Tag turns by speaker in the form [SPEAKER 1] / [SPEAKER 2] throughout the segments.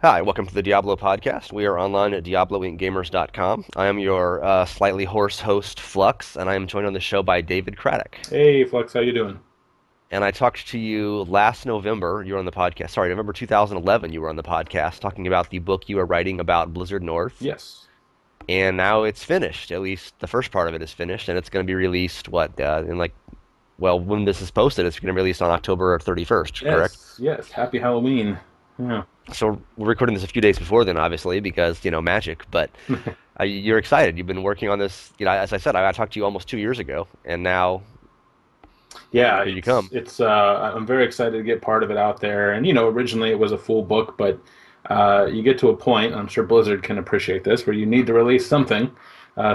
[SPEAKER 1] Hi, welcome to the Diablo podcast. We are online at diabloinkgamers.com. I am your slightly hoarse host, Flux, and I am joined on the show by David Craddock.
[SPEAKER 2] Hey, Flux, how you doing?
[SPEAKER 1] And I talked to you last November. You were on the podcast. Sorry, November 2011, you were on the podcast talking about the book you were writing about Blizzard North.
[SPEAKER 2] Yes.
[SPEAKER 1] And now it's finished. At least the first part of it is finished, and it's going to be released, when this is posted, it's going to be released on October 31st, correct?
[SPEAKER 2] Yes. Happy Halloween. Yeah.
[SPEAKER 1] So we're recording this a few days before then, obviously, because, magic. But you're excited. You've been working on this. As I said, I talked to you almost 2 years ago, and now
[SPEAKER 2] Yeah,
[SPEAKER 1] here you come.
[SPEAKER 2] I'm very excited to get part of it out there. And originally it was a full book, but you get to a point, I'm sure Blizzard can appreciate this, where you need to release something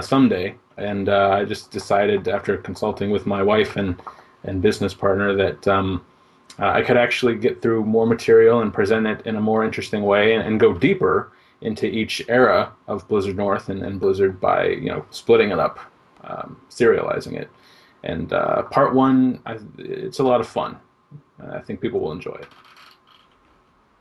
[SPEAKER 2] someday. And I just decided after consulting with my wife and business partner that I could actually get through more material and present it in a more interesting way and go deeper into each era of Blizzard North and Blizzard by splitting it up, serializing it. And part one, it's a lot of fun. I think people will enjoy it.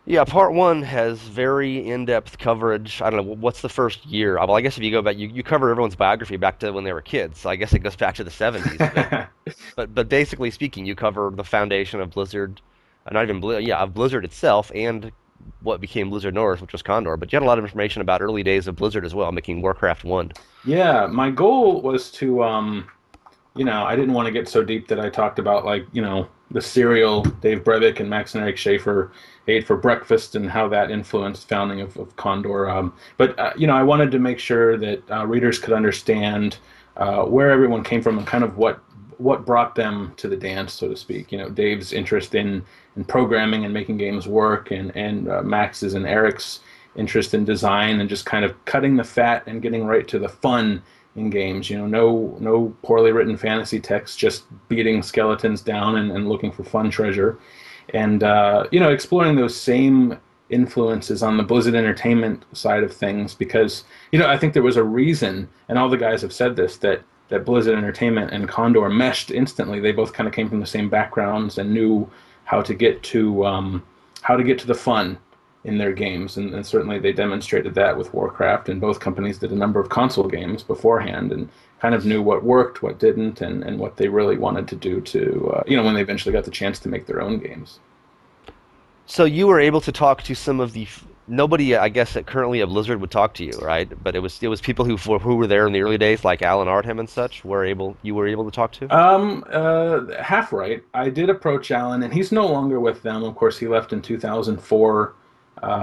[SPEAKER 1] Yeah, part one has very in-depth coverage. I don't know, what's the first year? Well, I guess if you go back, you cover everyone's biography back to when they were kids. So I guess it goes back to the 70s. But basically speaking, you cover the foundation of Blizzard, not even of Blizzard itself, and what became Blizzard North, which was Condor. But you had a lot of information about early days of Blizzard as well, making Warcraft 1.
[SPEAKER 2] Yeah, my goal was to, I didn't want to get so deep that I talked about the cereal Dave Brevik and Max and Eric Schaefer ate for breakfast and how that influenced founding of Condor. But I wanted to make sure that readers could understand where everyone came from and kind of what brought them to the dance, so to speak. Dave's interest in programming and making games work, and Max's and Eric's interest in design and just kind of cutting the fat and getting right to the fun in games. No poorly written fantasy text, just beating skeletons down and looking for fun treasure. And exploring those same influences on the Blizzard Entertainment side of things, because I think there was a reason, and all the guys have said this, that Blizzard Entertainment and Condor meshed instantly. They both kind of came from the same backgrounds and knew how to get to the fun in their games, and certainly they demonstrated that with Warcraft. And both companies did a number of console games beforehand and kind of knew what worked, what didn't, and what they really wanted to do to when they eventually got the chance to make their own games.
[SPEAKER 1] So you were able to talk to some of the nobody, I guess, that currently at Blizzard would talk to you, right? But it was people who were there in the early days, like Alan Artham and such. You were able to talk to.
[SPEAKER 2] Half right. I did approach Alan, and he's no longer with them. Of course, he left in 2004.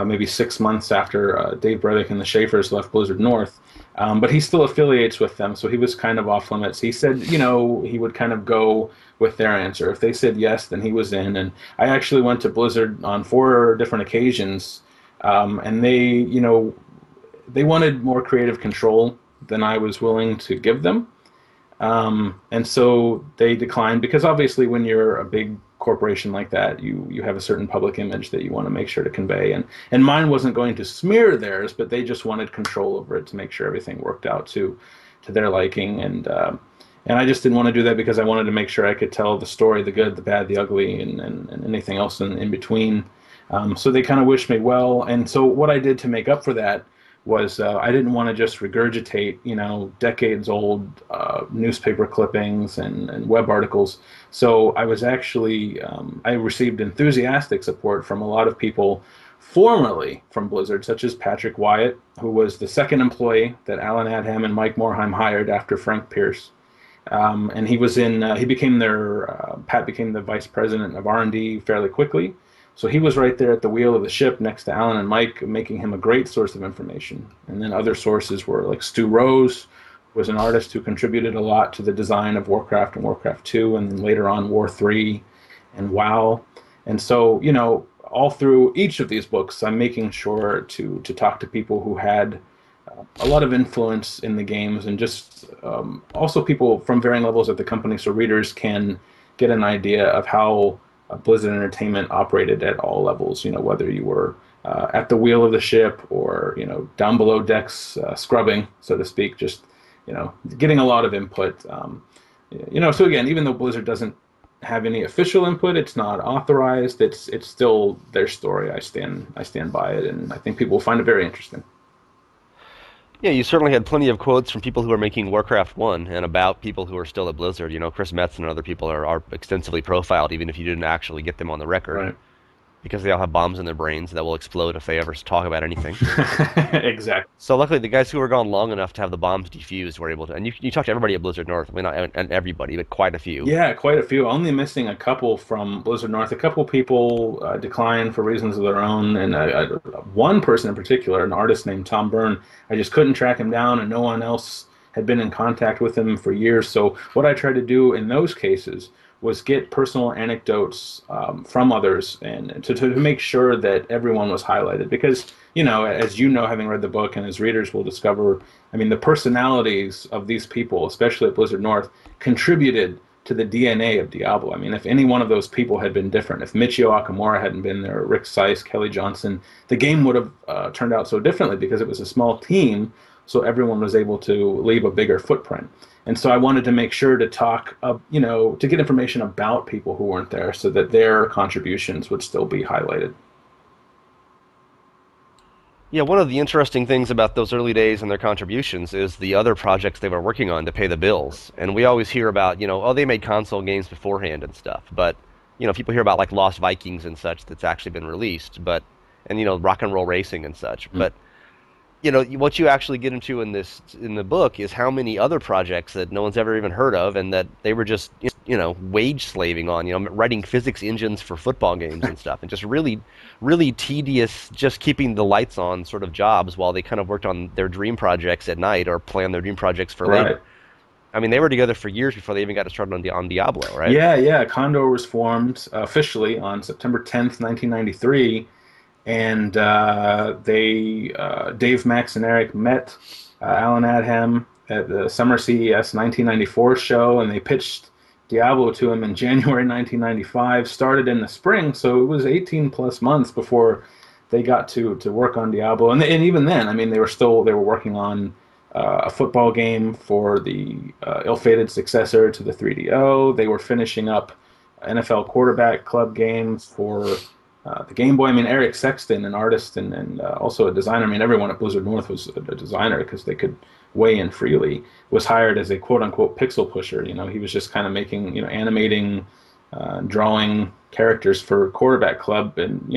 [SPEAKER 2] Maybe 6 months after Dave Brevik and the Schaefers left Blizzard North. But he still affiliates with them, so he was kind of off limits. He said, he would kind of go with their answer. If they said yes, then he was in. And I actually went to Blizzard on 4 different occasions, and they wanted more creative control than I was willing to give them. And so they declined, because obviously when you're a big corporation like that, you have a certain public image that you want to make sure to convey, and mine wasn't going to smear theirs, but they just wanted control over it to make sure everything worked out to their liking, and I just didn't want to do that, because I wanted to make sure I could tell the story, the good, the bad, the ugly, and anything else in between. So they kind of wished me well, and so what I did to make up for that was I didn't want to just regurgitate, decades-old newspaper clippings and web articles. So I was actually, I received enthusiastic support from a lot of people formerly from Blizzard, such as Patrick Wyatt, who was the second employee that Alan Adham and Mike Morheim hired after Frank Pierce. And he became Pat became the vice president of R&D fairly quickly. So he was right there at the wheel of the ship next to Alan and Mike, making him a great source of information. And then other sources were like Stu Rose, who was an artist who contributed a lot to the design of Warcraft and Warcraft 2, and then later on War 3 and WoW. And so, all through each of these books, I'm making sure to talk to people who had a lot of influence in the games, and just also people from varying levels at the company, so readers can get an idea of how Blizzard Entertainment operated at all levels. Whether you were at the wheel of the ship, or down below decks, scrubbing, so to speak, just getting a lot of input. So again, even though Blizzard doesn't have any official input, it's not authorized. It's still their story. I stand by it, and I think people will find it very interesting.
[SPEAKER 1] Yeah, you certainly had plenty of quotes from people who are making Warcraft 1 and about people who are still at Blizzard. Chris Metz and other people are extensively profiled, even if you didn't actually get them on the record,
[SPEAKER 2] Right.
[SPEAKER 1] because they all have bombs in their brains that will explode if they ever talk about anything.
[SPEAKER 2] Exactly.
[SPEAKER 1] So luckily, the guys who were gone long enough to have the bombs defused were able to. And you talked to everybody at Blizzard North. I mean, not and everybody, but quite a few.
[SPEAKER 2] Yeah, quite a few. Only missing a couple from Blizzard North. A couple people declined for reasons of their own, and one person in particular, an artist named Tom Byrne, I just couldn't track him down, and no one else had been in contact with him for years. So what I tried to do in those cases was get personal anecdotes from others, and to make sure that everyone was highlighted. Because, as having read the book, and as readers will discover, I mean, the personalities of these people, especially at Blizzard North, contributed to the DNA of Diablo. I mean, if any one of those people had been different, if Michio Akamura hadn't been there, Rick Seiss, Kelly Johnson, the game would have turned out so differently, because it was a small team, so everyone was able to leave a bigger footprint. And so I wanted to make sure to talk, to get information about people who weren't there, so that their contributions would still be highlighted.
[SPEAKER 1] Yeah, one of the interesting things about those early days and their contributions is the other projects they were working on to pay the bills. And we always hear about, oh, they made console games beforehand and stuff. But, people hear about like Lost Vikings and such that's actually been released, but, and, Rock and Roll Racing and such.
[SPEAKER 2] Mm.
[SPEAKER 1] But what you actually get into in the book is how many other projects that no one's ever even heard of, and that they were just wage slaving on, writing physics engines for football games and stuff, and just really really tedious, just keeping the lights on sort of jobs while they kind of worked on their dream projects at night or planned their dream projects for
[SPEAKER 2] Right.
[SPEAKER 1] later. I mean, they were together for years before they even got started on Diablo, right?
[SPEAKER 2] Yeah, yeah. Condor was formed officially on September 10th, 1993, and Dave, Max, and Eric met Alan Adham at the Summer CES 1994 show, and they pitched Diablo to him in January 1995. Started in the spring, so it was 18 plus months before they got to work on Diablo. And even then, I mean, they were working on a football game for the ill-fated successor to the 3DO. They were finishing up NFL quarterback club games for the Game Boy. I mean, Eric Sexton, an artist and also a designer. I mean, everyone at Blizzard North was a designer because they could weigh in freely. Was hired as a quote-unquote pixel pusher. He was just kind of making, animating, drawing characters for quarterback club, and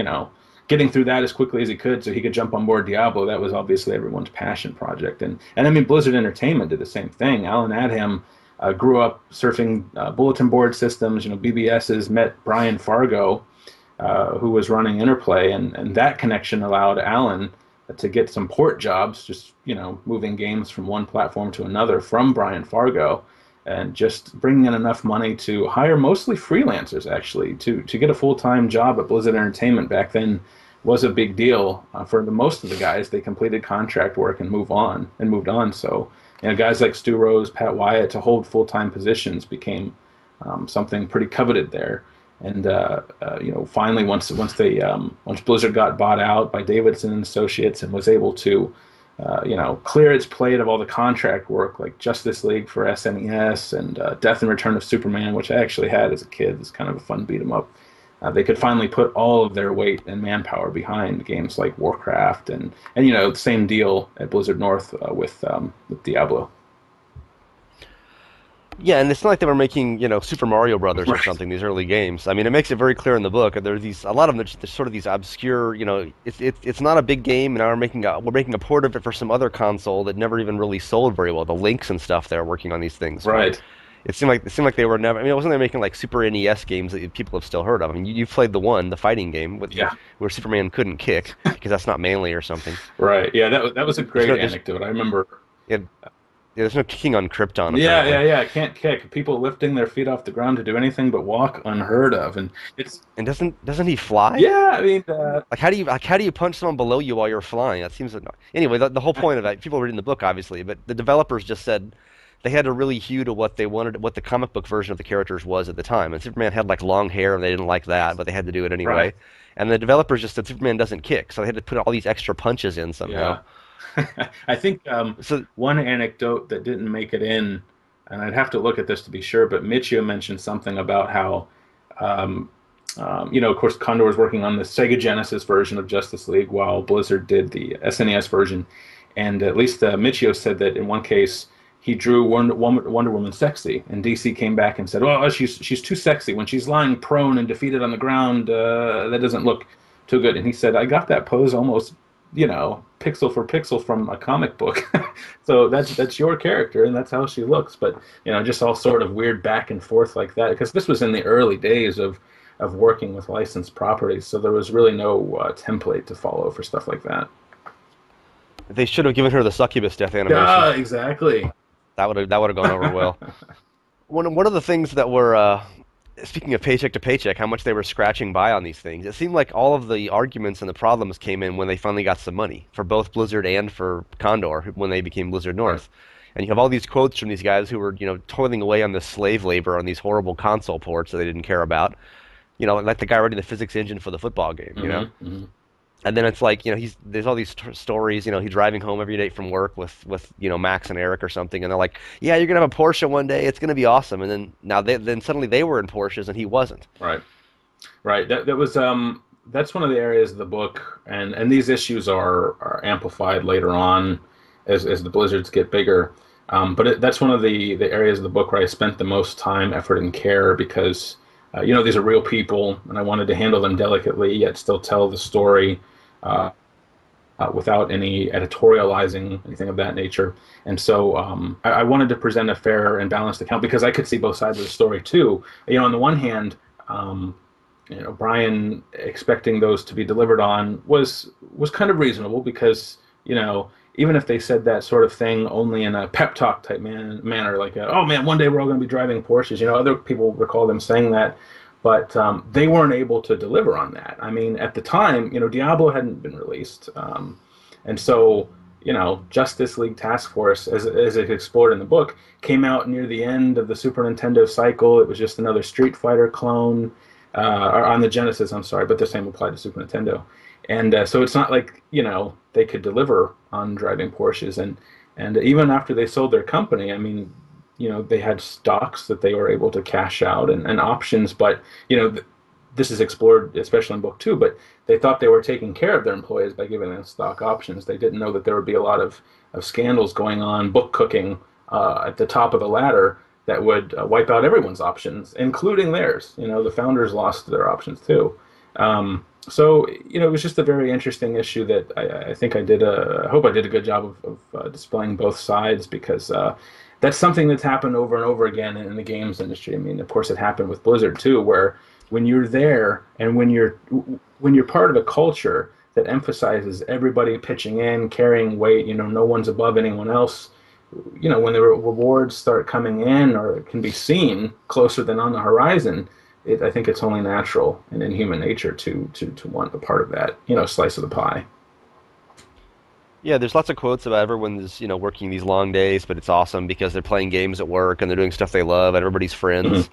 [SPEAKER 2] getting through that as quickly as he could so he could jump on board Diablo. That was obviously everyone's passion project. And I mean, Blizzard Entertainment did the same thing. Alan Adham grew up surfing bulletin board systems, BBSs, met Brian Fargo, who was running Interplay, and that connection allowed Alan to get some port jobs, just, moving games from one platform to another from Brian Fargo, and just bringing in enough money to hire mostly freelancers, actually, to get a full-time job at Blizzard Entertainment back then was a big deal. For most of the guys, they completed contract work and moved on. So, guys like Stu Rose, Pat Wyatt, to hold full-time positions became something pretty coveted there. And finally, once Blizzard got bought out by Davidson and Associates and was able to clear its plate of all the contract work like Justice League for SNES and Death and Return of Superman, which I actually had as a kid. It's kind of a fun beat 'em up. They could finally put all of their weight and manpower behind games like Warcraft, and the same deal at Blizzard North with Diablo.
[SPEAKER 1] Yeah, and it's not like they were making, Super Mario Brothers or
[SPEAKER 2] Right.
[SPEAKER 1] something, these early games. I mean, it makes it very clear in the book. There are a lot of them, there's sort of these obscure, it's not a big game, and now we're making a port of it for some other console that never even really sold very well. The Lynx and stuff, they're working on these things.
[SPEAKER 2] Right.
[SPEAKER 1] It seemed like they were never. I mean, it wasn't they making like Super NES games that people have still heard of. I mean, you've played the fighting game
[SPEAKER 2] Yeah.
[SPEAKER 1] where Superman couldn't kick because that's not manly or something.
[SPEAKER 2] Right. Yeah. That was a great
[SPEAKER 1] There's,
[SPEAKER 2] anecdote. I remember.
[SPEAKER 1] yeah, there's no kicking on Krypton
[SPEAKER 2] Yeah,
[SPEAKER 1] apparently.
[SPEAKER 2] yeah, yeah. Can't kick. People lifting their feet off the ground to do anything but walk, unheard of. And it's
[SPEAKER 1] And doesn't he fly?
[SPEAKER 2] yeah. I mean,
[SPEAKER 1] Like how do you punch someone below you while you're flying? That seems annoying. Anyway, the whole point of that, people reading the book obviously, but the developers just said, they had to really hew to what they wanted, what the comic book version of the characters was at the time. And Superman had like long hair, and they didn't like that, but they had to do it
[SPEAKER 2] Right.
[SPEAKER 1] anyway. And the developers just said Superman doesn't kick, so they had to put all these extra punches in somehow.
[SPEAKER 2] Yeah. I think
[SPEAKER 1] So
[SPEAKER 2] one anecdote that didn't make it in, and I'd have to look at this to be sure, but Michio mentioned something about how, um, of course, Condor was working on the Sega Genesis version of Justice League while Blizzard did the SNES version. And at least Michio said that in one case, he drew Wonder Woman sexy, and DC came back and said, "Well, she's too sexy. When she's lying prone and defeated on the ground, that doesn't look too good." And he said, "I got that pose almost, pixel for pixel from a comic book. So that's your character, and that's how she looks." But just all sort of weird back and forth like that, because this was in the early days of working with licensed properties, so there was really no template to follow for stuff like that.
[SPEAKER 1] they should have given her the succubus death animation.
[SPEAKER 2] Yeah, exactly.
[SPEAKER 1] That would have gone over well. One of the things that were speaking of paycheck to paycheck, how much they were scratching by on these things. It seemed like all of the arguments and the problems came in when they finally got some money for both Blizzard and for Condor when they became Blizzard
[SPEAKER 2] Right.
[SPEAKER 1] North. And you have all these quotes from these guys who were, toiling away on this slave labor on these horrible console ports that they didn't care about. Like the guy writing the physics engine for the football game.
[SPEAKER 2] Hmm.
[SPEAKER 1] And then it's like, there's all these stories, he's driving home every day from work with Max and Eric or something, and they're like, yeah, you're gonna have a Porsche one day, it's gonna be awesome. And then suddenly they were in Porsches and he wasn't.
[SPEAKER 2] Right. Right. That was that's one of the areas of the book, and these issues are amplified later on as the blizzards get bigger. But that's one of the areas of the book where I spent the most time, effort, and care because these are real people, and I wanted to handle them delicately yet still tell the story uh, without any editorializing, anything of that nature. And so I wanted to present a fair and balanced account because I could see both sides of the story too. On the one hand, Brian expecting those to be delivered on was kind of reasonable because even if they said that sort of thing only in a pep talk type manner, like oh man, one day we're all going to be driving Porsches. Other people recall them saying that, but they weren't able to deliver on that. I mean, at the time, Diablo hadn't been released, and so Justice League Task Force, as it explored in the book, came out near the end of the Super Nintendo cycle. It was just another Street Fighter clone, or on the Genesis, I'm sorry, but the same applied to Super Nintendo. And so it's not like they could deliver on driving Porsches, and even after they sold their company, I mean, they had stocks that they were able to cash out and options, but this is explored especially in book 2. But they thought they were taking care of their employees by giving them stock options. They didn't know that there would be a lot of scandals going on, book cooking at the top of the ladder that would wipe out everyone's options, including theirs. The founders lost their options too. So it was just a very interesting issue that I think I hope I did a good job of displaying both sides because that's something that's happened over and over again in the games industry. I mean, of course, it happened with Blizzard too, where when you're there and when you're part of a culture that emphasizes everybody pitching in, carrying weight, no one's above anyone else. When the rewards start coming in or can be seen closer than on the horizon, I think it's only natural and in human nature to want a part of that, slice of the pie.
[SPEAKER 1] Yeah, there's lots of quotes about everyone's, working these long days, but it's awesome because they're playing games at work and they're doing stuff they love and everybody's friends.
[SPEAKER 2] Hmm.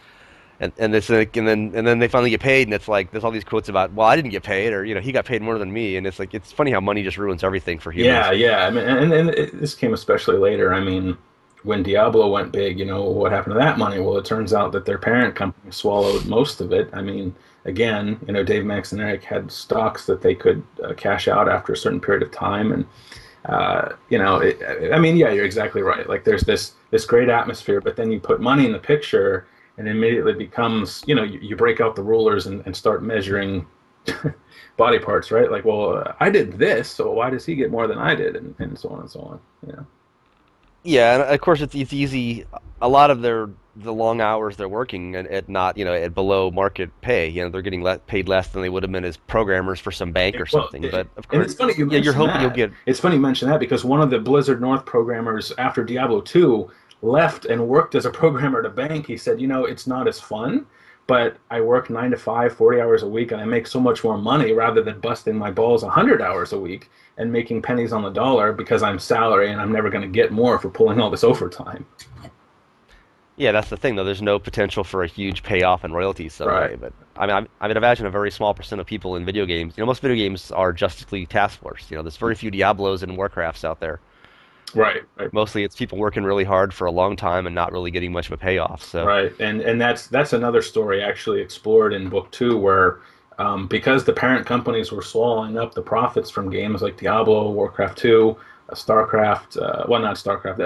[SPEAKER 1] And it's like, and then they finally get paid, and it's like there's all these quotes about, well, I didn't get paid, or he got paid more than me, and it's like it's funny how money just ruins everything for
[SPEAKER 2] Yeah,
[SPEAKER 1] humans.
[SPEAKER 2] yeah. I mean, this came especially later. I mean, when Diablo went big, what happened to that money? Well, it turns out that their parent company swallowed most of it. I mean, again, Dave, Max, and Eric had stocks that they could cash out after a certain period of time, and I mean, yeah, you're exactly right. Like, there's this great atmosphere, but then you put money in the picture, and immediately becomes, you break out the rulers and start measuring body parts, right? Like, well, I did this, so why does he get more than I did, and so on and so on.
[SPEAKER 1] Yeah, and of course it's easy. A lot of the long hours they're working at not at below market pay. They're getting paid less than they would have been as programmers for some bank or
[SPEAKER 2] Well,
[SPEAKER 1] something. But of
[SPEAKER 2] and
[SPEAKER 1] course,
[SPEAKER 2] it's funny you
[SPEAKER 1] yeah, you're
[SPEAKER 2] mention
[SPEAKER 1] hoping you'll
[SPEAKER 2] that.
[SPEAKER 1] get.
[SPEAKER 2] It's funny you mention that because one of the Blizzard North programmers after Diablo 2 left and worked as a programmer at a bank. He said, it's not as fun, but I work 9 to 5, 40 hours a week, and I make so much more money rather than busting my balls 100 hours a week and making pennies on the dollar because I'm salary and I'm never going to get more for pulling all this overtime.
[SPEAKER 1] Yeah, that's the thing though. There's no potential for a huge payoff in royalties
[SPEAKER 2] Right.
[SPEAKER 1] someday. But I mean, imagine a very small percent of people in video games. Most video games are Justice League Task Force. There's very few Diablos and Warcrafts out there.
[SPEAKER 2] Right. Right.
[SPEAKER 1] Mostly, it's people working really hard for a long time and not really getting much of a payoff. So,
[SPEAKER 2] Right, and that's another story actually explored in book two, where because the parent companies were swallowing up the profits from games like Diablo, Warcraft 2, StarCraft, well, not StarCraft,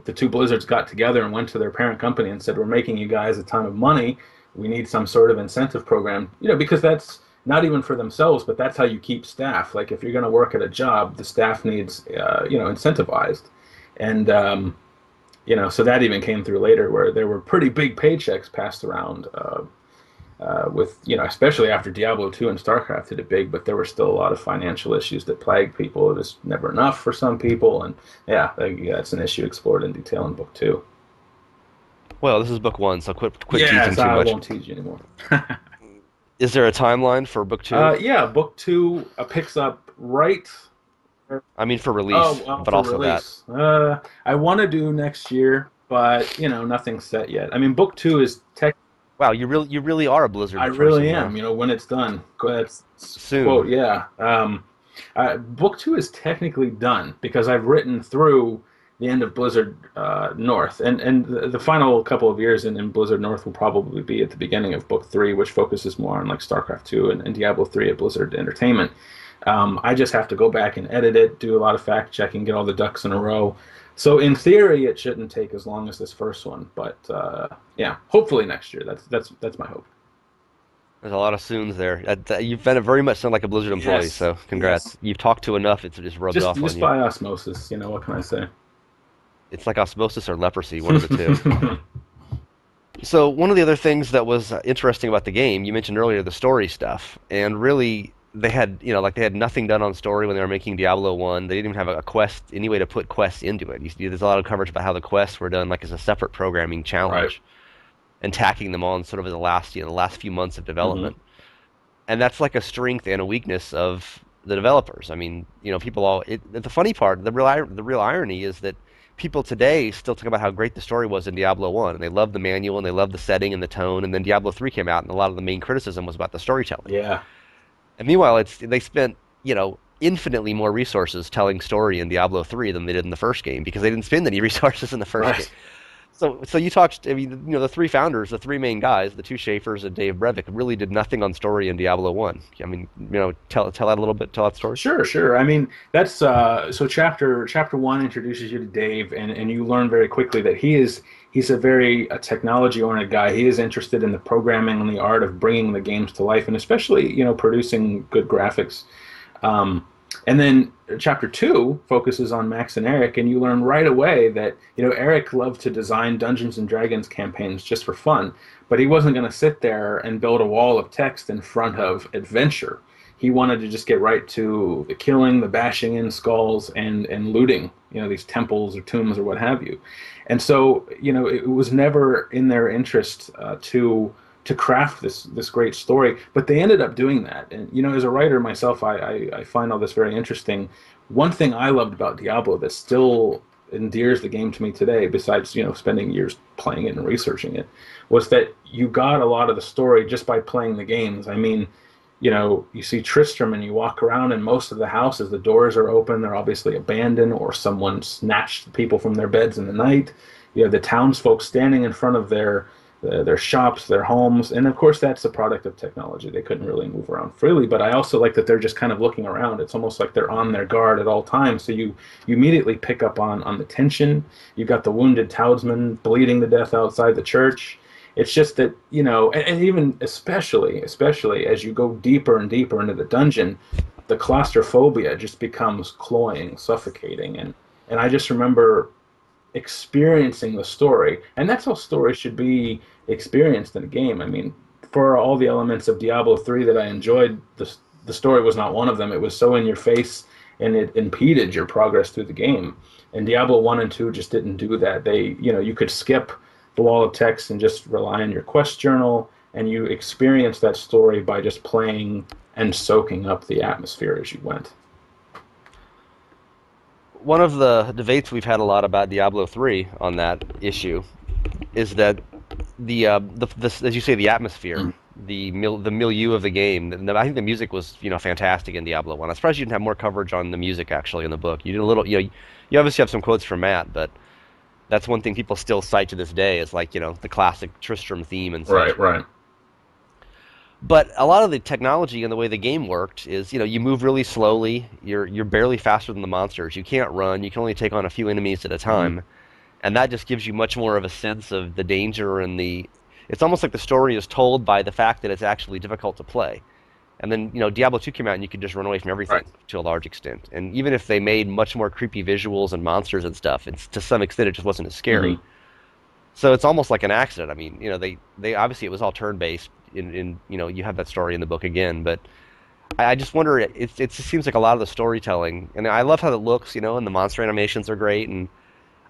[SPEAKER 2] the two Blizzards got together and went to their parent company and said, "We're making you guys a ton of money. We need some sort of incentive program." Because that's not even for themselves, but that's how you keep staff. Like if you're going to work at a job, the staff needs, incentivized, and so that even came through later, where there were pretty big paychecks passed around with, especially after Diablo 2 and StarCraft did it big, but there were still a lot of financial issues that plagued people. It was never enough for some people, and yeah, that's an issue explored in detail in book two.
[SPEAKER 1] well, this is book one, so quit teasing
[SPEAKER 2] Yes,
[SPEAKER 1] too
[SPEAKER 2] I
[SPEAKER 1] much.
[SPEAKER 2] won't tease you anymore.
[SPEAKER 1] Is there a timeline for book two?
[SPEAKER 2] Yeah, book two picks up right.
[SPEAKER 1] I mean, for
[SPEAKER 2] Oh,
[SPEAKER 1] release,
[SPEAKER 2] well,
[SPEAKER 1] but
[SPEAKER 2] for
[SPEAKER 1] also that.
[SPEAKER 2] release. I want to do next year, but nothing's set yet. I mean, book two is tech.
[SPEAKER 1] Wow, you really are a
[SPEAKER 2] I
[SPEAKER 1] Blizzard
[SPEAKER 2] really
[SPEAKER 1] person, huh?
[SPEAKER 2] am. When it's done. That's quote.
[SPEAKER 1] Soon.
[SPEAKER 2] Yeah. Book two is technically done because I've written through the end of Blizzard North, and the final couple of years in Blizzard North will probably be at the beginning of book three, which focuses more on like StarCraft two and Diablo three at Blizzard Entertainment. I just have to go back and edit it, do a lot of fact checking, get all the ducks in a row. So in theory, it shouldn't take as long as this first one, but yeah, hopefully next year. That's my hope.
[SPEAKER 1] There's a lot of soons there. You've been very much sound like a Blizzard employee,
[SPEAKER 2] Yes,
[SPEAKER 1] so
[SPEAKER 2] yes.
[SPEAKER 1] congrats. You've talked to enough; it's just rubbed
[SPEAKER 2] Just
[SPEAKER 1] off on
[SPEAKER 2] just
[SPEAKER 1] you.
[SPEAKER 2] by osmosis, what can I say?
[SPEAKER 1] It's like osmosis or leprosy, one of the two. So one of the other things that was interesting about the game, you mentioned earlier the story stuff, and really they had, like they had nothing done on story when they were making Diablo 1. They didn't even have a quest, any way to put quests into it. There's a lot of coverage about how the quests were done like as a separate programming
[SPEAKER 2] Right.
[SPEAKER 1] challenge and tacking them on sort of as the last few months of
[SPEAKER 2] Hmm.
[SPEAKER 1] development. And that's like a strength and a weakness of the developers. I mean, people the funny part, the real irony is that people today still talk about how great the story was in Diablo 1, and they love the manual and they love the setting and the tone, and then Diablo 3 came out and a lot of the main criticism was about the storytelling.
[SPEAKER 2] Yeah.
[SPEAKER 1] And meanwhile, they spent, infinitely more resources telling story in Diablo 3 than they did in the first game because they didn't spend any resources in the first game.
[SPEAKER 2] Right.
[SPEAKER 1] So you talked. I mean, the three founders, the three main guys, the two Schaefers and Dave Brevik, really did nothing on story in Diablo One. I mean, tell that a little bit, tell that story.
[SPEAKER 2] Sure, sure. I mean, that's so chapter one introduces you to Dave, and you learn very quickly that he's a very technology oriented guy. He is interested in the programming and the art of bringing the games to life, and especially producing good graphics. Um, and then chapter two focuses on Max and Eric, and you learn right away that Eric loved to design Dungeons and Dragons campaigns just for fun, but he wasn't going to sit there and build a wall of text in front of adventure. He wanted to just get right to the killing, the bashing in skulls, and looting, these temples or tombs or what have you. And so, it was never in their interest to craft this great story, but they ended up doing that. And as a writer myself, I find all this very interesting. One thing I loved about Diablo that still endears the game to me today, besides spending years playing it and researching it, was that you got a lot of the story just by playing the games. I mean, you see Tristram and you walk around, and most of the houses, the doors are open. They're obviously abandoned, or someone snatched the people from their beds in the night. You have the townsfolk standing in front of their shops, their homes, and of course that's a product of technology. They couldn't really move around freely. But I also like that they're just kind of looking around. It's almost like they're on their guard at all times. So you immediately pick up on the tension. You've got the wounded townsman bleeding to death outside the church. It's just that and even especially as you go deeper and deeper into the dungeon, the claustrophobia just becomes cloying, suffocating, and I just remember experiencing the story, and that's how stories should be experienced in a game. I mean, for all the elements of Diablo 3 that I enjoyed, the story was not one of them. It was so in your face, and it impeded your progress through the game. And Diablo 1 and 2 just didn't do that. You could skip the wall of text and just rely on your quest journal, and you experience that story by just playing and soaking up the atmosphere as you went.
[SPEAKER 1] One of the debates we've had a lot about Diablo 3 on that issue is that as you say, the atmosphere, the milieu of the game. I think the music was, fantastic in Diablo 1. I'm surprised you didn't have more coverage on the music actually in the book. You did a little, you obviously have some quotes from Matt, but that's one thing people still cite to this day is like, the classic Tristram theme and
[SPEAKER 2] Right,
[SPEAKER 1] such.
[SPEAKER 2] right.
[SPEAKER 1] But a lot of the technology and the way the game worked is, you move really slowly. You're barely faster than the monsters. You can't run. You can only take on a few enemies at a
[SPEAKER 2] Hmm.
[SPEAKER 1] time, and that just gives you much more of a sense of the danger and the. It's almost like the story is told by the fact that it's actually difficult to play. And then, Diablo 2 came out and you could just run away from
[SPEAKER 2] Right.
[SPEAKER 1] everything to a large extent. And even if they made much more creepy visuals and monsters and stuff, it's to some extent it just wasn't as
[SPEAKER 2] Hmm.
[SPEAKER 1] scary. So it's almost like an accident. I mean, they obviously it was all turn based. You have that story in the book again, but I just wonder. It just seems like a lot of the storytelling, and I love how it looks. And the monster animations are great. And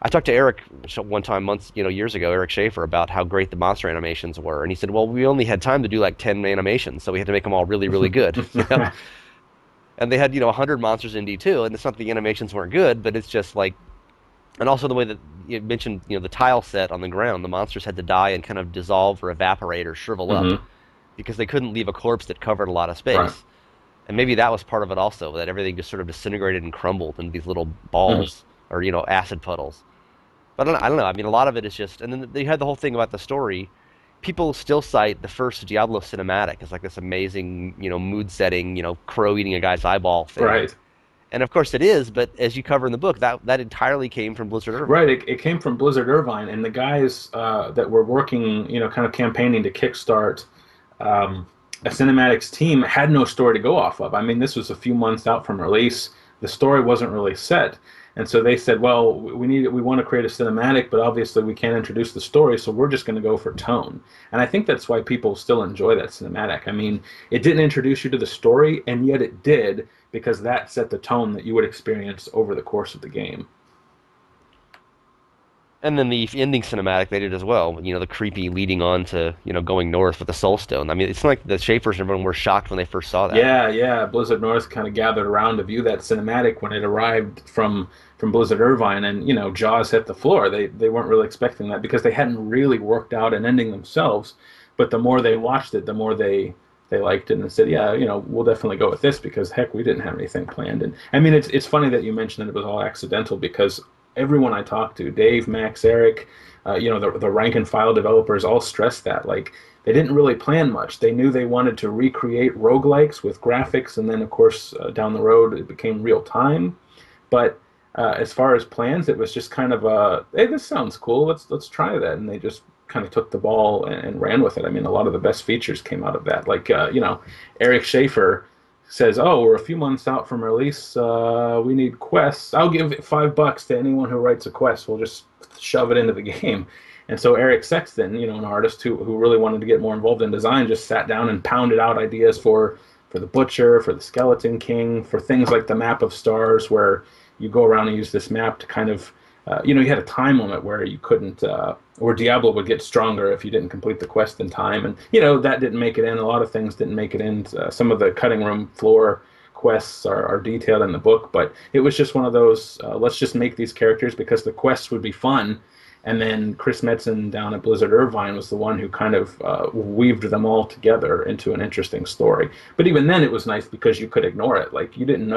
[SPEAKER 1] I talked to Eric one time months, years ago, Eric Schaefer, about how great the monster animations were, and he said, "Well, we only had time to do like 10 animations, so we had to make them all really, really good." And they had 100 monsters in D2, and it's not that the animations weren't good, but it's just like, and also the way that you mentioned, the tile set on the ground, the monsters had to die and kind of dissolve or evaporate or shrivel up
[SPEAKER 2] Hmm.
[SPEAKER 1] because they couldn't leave a corpse that covered a lot of
[SPEAKER 2] Right.
[SPEAKER 1] space. And maybe that was part of it also, that everything just sort of disintegrated and crumbled into these little
[SPEAKER 2] Hmm.
[SPEAKER 1] balls or, acid puddles. But I don't know. I mean, a lot of it is just, and then they had the whole thing about the story. People still cite the first Diablo cinematic as like this amazing, mood setting, crow eating a guy's eyeball thing.
[SPEAKER 2] Right.
[SPEAKER 1] And of course it is, but as you cover in the book, that entirely came from Blizzard
[SPEAKER 2] Right.
[SPEAKER 1] Irvine.
[SPEAKER 2] It came from Blizzard Irvine, and the guys that were working, kind of campaigning to kickstart um, a cinematics team had no story to go off of. I mean, this was a few months out from release. The story wasn't really set, and so they said, "Well, we want to create a cinematic, but obviously we can't introduce the story, so we're just going to go for tone." And I think that's why people still enjoy that cinematic. I mean, it didn't introduce you to the story, and yet it did because that set the tone that you would experience over the course of the game.
[SPEAKER 1] And then the ending cinematic they did as well. The creepy leading on to, going north with the Soul Stone. I mean, it's like the Schaefer's and everyone were shocked when they first saw that.
[SPEAKER 2] Yeah, yeah. Blizzard North kind of gathered around to view that cinematic when it arrived from Blizzard Irvine, and jaws hit the floor. They weren't really expecting that because they hadn't really worked out an ending themselves. But the more they watched it, the more they liked it and said, yeah, we'll definitely go with this because heck, we didn't have anything planned. And I mean, it's funny that you mentioned that it was all accidental because everyone I talked to, Dave, Max, Eric, the rank and file developers all stressed that like they didn't really plan much. They knew they wanted to recreate roguelikes with graphics, and then of course down the road it became real time. But as far as plans, it was just kind of hey, this sounds cool. Let's try that, and they just kind of took the ball and ran with it. I mean, a lot of the best features came out of that. Like Eric Schaefer says, "Oh, we're a few months out from release. We need quests. I'll give $5 to anyone who writes a quest. We'll just shove it into the game." And so Eric Sexton, an artist who really wanted to get more involved in design, just sat down and pounded out ideas for the Butcher, for the Skeleton King, for things like the Map of Stars, where you go around and use this map to kind of, you had a time limit where you couldn't, where Diablo would get stronger if you didn't complete the quest in time. And, that didn't make it in. A lot of things didn't make it in. Some of the cutting room floor quests are detailed in the book, but it was just one of those, let's just make these characters because the quests would be fun. And then Chris Metzen down at Blizzard Irvine was the one who kind of weaved them all together into an interesting story. But even then, it was nice because you could ignore it. Like you didn't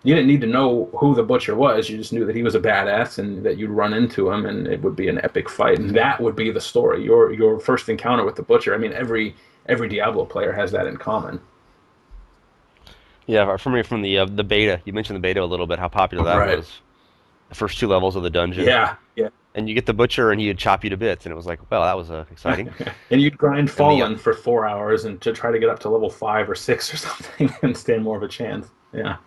[SPEAKER 2] need to know who the Butcher was. You just knew that he was a badass and that you'd run into him, and it would be an epic fight. And that would be the story. Your first encounter with the Butcher. I mean, every Diablo player has that in common.
[SPEAKER 1] Yeah, for me from the beta, you mentioned the beta a little bit, how popular that
[SPEAKER 2] Right.
[SPEAKER 1] was. The first two levels of the dungeon,
[SPEAKER 2] Yeah. Yeah.
[SPEAKER 1] and you get the butcher and he'd chop you to bits, and it was like, well, that was exciting.
[SPEAKER 2] And you'd grind
[SPEAKER 1] And the
[SPEAKER 2] Fallen for 4 hours and to try to get up to level 5 or 6 or something and stand more of a chance. Yeah.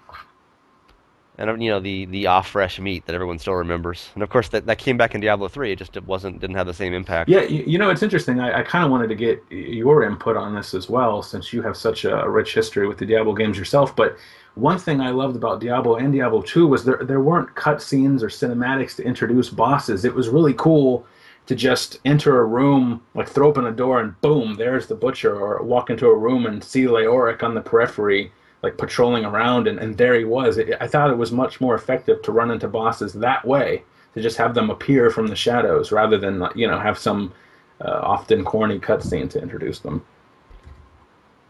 [SPEAKER 1] and the off fresh meat that everyone still remembers, and of course that came back in Diablo 3. It didn't have the same impact.
[SPEAKER 2] Yeah, it's interesting. I kind of wanted to get your input on this as well, since you have such a rich history with the Diablo games yourself. But one thing I loved about Diablo and Diablo 2 was there weren't cutscenes or cinematics to introduce bosses. It was really cool to just enter a room, like throw open a door and boom, there's the Butcher, or walk into a room and see Leoric on the periphery, like patrolling around, and there he was. I thought it was much more effective to run into bosses that way to just have them appear from the shadows rather than have some often corny cutscene to introduce them.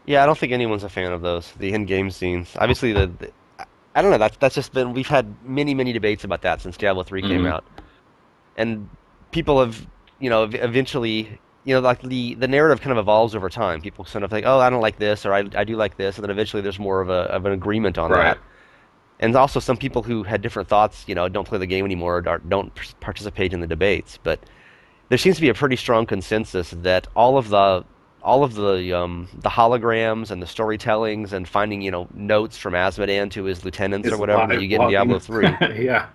[SPEAKER 1] Yeah, I don't think anyone's a fan of those, the in-game scenes. Obviously, I don't know. That's just been we've had many debates about that since Diablo 3 came
[SPEAKER 2] Hmm.
[SPEAKER 1] out, and people have eventually like the narrative kind of evolves over time. People sort of think, oh, I don't like this, or I do like this, and then eventually there's more of an agreement on
[SPEAKER 2] Right.
[SPEAKER 1] that. And also some people who had different thoughts, don't play the game anymore, or don't participate in the debates. But there seems to be a pretty strong consensus that all of the holograms and the storytellings and finding notes from Asmodan to his lieutenants or
[SPEAKER 2] Is
[SPEAKER 1] whatever that you
[SPEAKER 2] live
[SPEAKER 1] get in Diablo
[SPEAKER 2] blogging.
[SPEAKER 1] 3,
[SPEAKER 2] Yeah.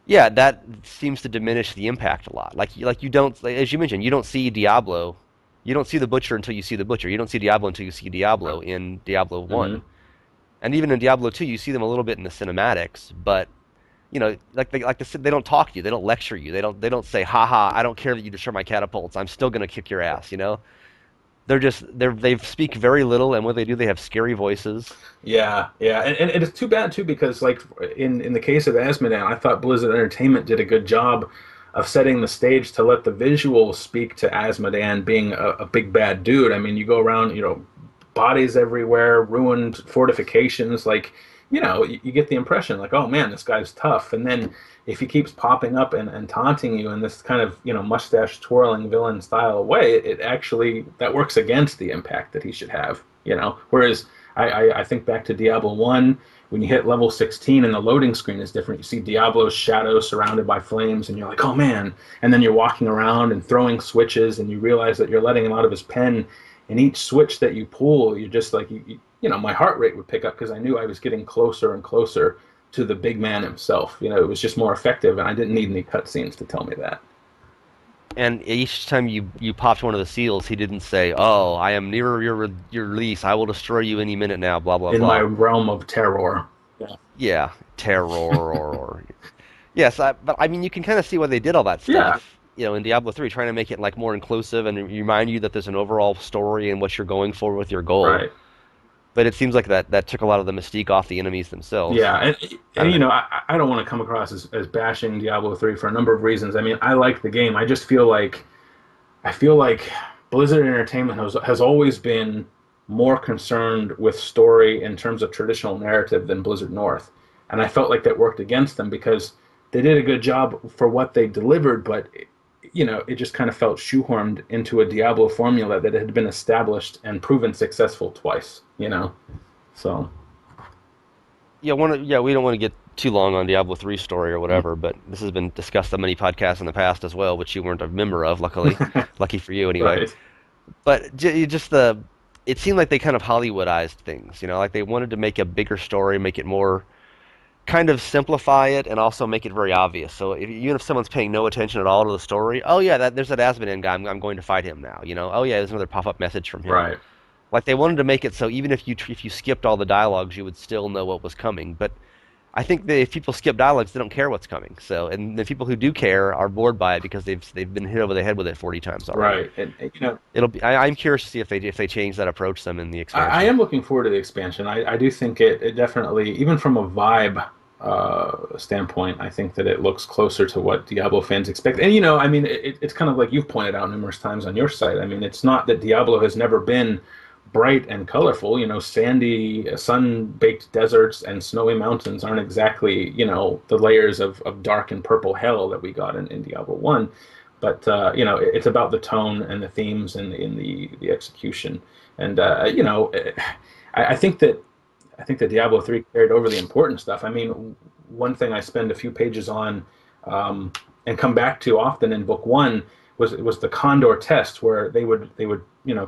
[SPEAKER 1] yeah, that seems to diminish the impact a lot. Like you don't, like, as you mentioned, you don't see Diablo, you don't see the Butcher until you see the Butcher. You don't see Diablo until you see Diablo in Diablo
[SPEAKER 2] Hmm.
[SPEAKER 1] 1. And even in Diablo 2, you see them a little bit in the cinematics, but they don't talk to you, they don't lecture you, they don't say, "Ha, I don't care that you destroy my catapults. I'm still gonna kick your ass." They speak very little, and when they do, they have scary voices.
[SPEAKER 2] Yeah, yeah, and it's too bad too because like in the case of Asmodan, I thought Blizzard Entertainment did a good job of setting the stage to let the visuals speak to Asmodan being a big bad dude. I mean, you go around, bodies everywhere, ruined fortifications, like you get the impression like, oh man, this guy's tough. And then if he keeps popping up and taunting you in this kind of mustache twirling villain style way, it actually that works against the impact that he should have. Whereas I think back to Diablo 1, when you hit level 16 and the loading screen is different, you see Diablo's shadow surrounded by flames, and you're like, oh man. And then you're walking around and throwing switches, and you realize that you're letting him out of his pen. And each switch that you pull, you're just like, my heart rate would pick up because I knew I was getting closer and closer to the big man himself. It was just more effective, and I didn't need any cutscenes to tell me that.
[SPEAKER 1] And each time you popped one of the seals, he didn't say, "Oh, I am nearer your release. I will destroy you any minute now." Blah blah
[SPEAKER 2] In my
[SPEAKER 1] blah.
[SPEAKER 2] realm of terror. Yeah.
[SPEAKER 1] Yeah, terror. Yes, but I mean, you can kind of see why they did all that
[SPEAKER 2] Yeah.
[SPEAKER 1] stuff, in Diablo 3, trying to make it like more inclusive and remind you that there's an overall story and what you're going for with your goal.
[SPEAKER 2] Right.
[SPEAKER 1] But it seems like that took a lot of the mystique off the enemies themselves.
[SPEAKER 2] Yeah,
[SPEAKER 1] I
[SPEAKER 2] and
[SPEAKER 1] don't know.
[SPEAKER 2] I don't want to come across as bashing Diablo 3 for a number of reasons. I mean, I like the game. I feel like Blizzard Entertainment has always been more concerned with story in terms of traditional narrative than Blizzard North. And I felt like that worked against them because they did a good job for what they delivered, but it just kind of felt shoehorned into a Diablo formula that had been established and proven successful twice. So,
[SPEAKER 1] Yeah, we don't want to get too long on Diablo 3 story or
[SPEAKER 2] mm.
[SPEAKER 1] whatever, but this has been discussed on many podcasts in the past as well, which you weren't a member of, luckily. Lucky for you anyway.
[SPEAKER 2] Right.
[SPEAKER 1] But it seemed like they kind of Hollywoodized things, like they wanted to make a bigger story, make it more kind of simplify it and also make it very obvious. So even if someone's paying no attention at all to the story, oh yeah, there's that Asmodean guy. I'm going to fight him now. Oh yeah, there's another pop-up message from him.
[SPEAKER 2] Right.
[SPEAKER 1] Like they wanted to make it so even if you skipped all the dialogues, you would still know what was coming. But I think that if people skip dialogues, they don't care what's coming. So and the people who do care are bored by it because they've been hit over the head with it 40 times already.
[SPEAKER 2] Right. And
[SPEAKER 1] I'm curious to see if they change that approach some in the
[SPEAKER 2] I
[SPEAKER 1] expansion.
[SPEAKER 2] am looking forward to the expansion. I do think it definitely, even from a vibe standpoint, I think that it looks closer to what Diablo fans expect. And I mean, it's kind of like you've pointed out numerous times on your site. I mean, it's not that Diablo has never been bright and colorful. Sandy, sun-baked deserts and snowy mountains aren't exactly the layers of dark and purple hell that we got in Diablo One. But it's about the tone and the themes and in the execution. And I think that Diablo 3 carried over the important stuff. I mean, one thing I spend a few pages on and come back to often in book one was the Condor test, where they would